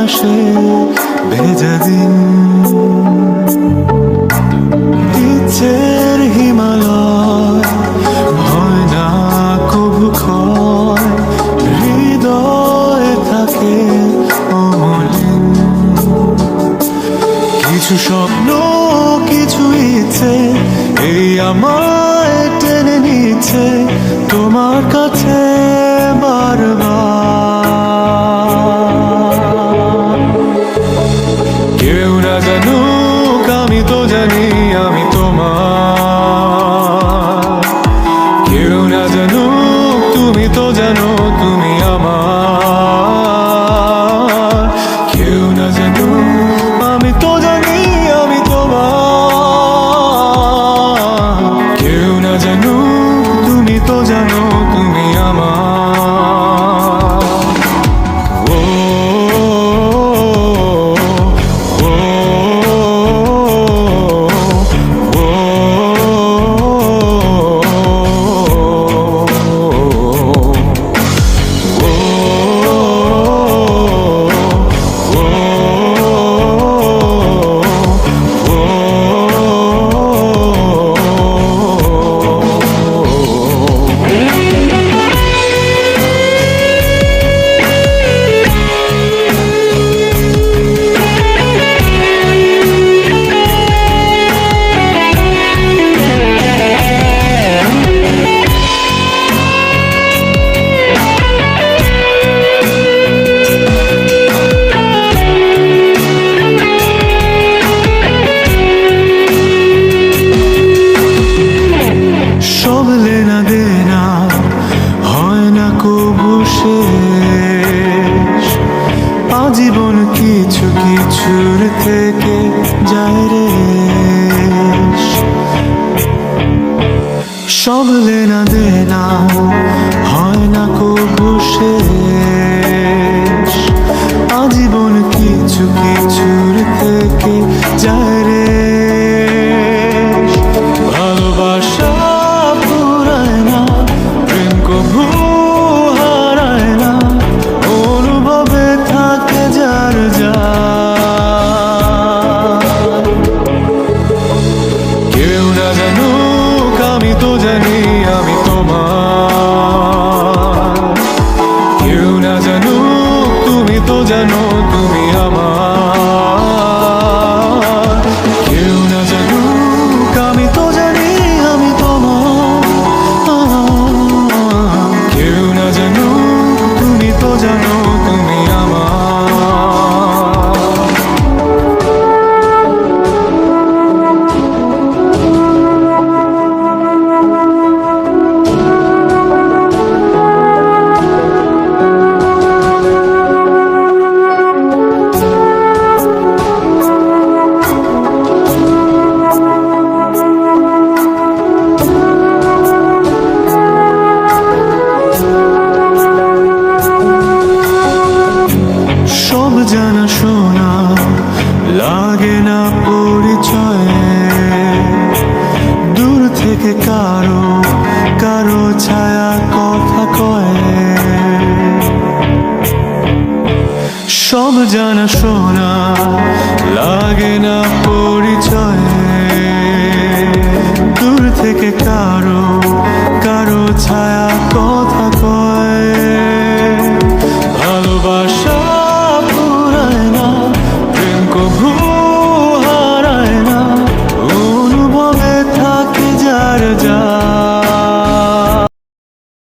আসে ভেজা দিন, ইচ্ছের হিমালয় হয় না কবু ক্ষয়, হৃদয়ে থাকে অমলিন। কিছু স্বপ্ন কিছু ইচ্ছে এই আমায় টেনে নিচ্ছে তোমার কাছে বারবার। কেউ না জানুক আমি তো জানি আমি তোমার, কেউ না জানুক তুমি তো জানো তুমি আমার, কেউ না জানুক আমি তো জানি আমি তোমার, কেউ না জানুক তুমি তো জানো তুমি আমার। আজীবন কিছু কিছুর থেকে যায় রে, সব লেনা দেনা হয় না কবু শেষ। আজীবন কিছু কিছুর থেকে যায় রে, ভালোবাসা পুরায় না, প্রেম কবু হারায় না, অনুভবে থাকে যার যা। কেউ না জানুক আমি তো জানি আমি তোমার, কেউ না জানুক তুমি তো জানো তুমি আমার, কেউ না জানুক আমি তো জানি আমি তোমার, কেউ না জানুক তুমি তো জানো তুমি আমার। সব জানা শোনা লাগে না পরিচয়ে, দূর থেকে কারো কারো ছায়া কথা কয়। সব জানা শোনা লাগে না পরিচয়ে,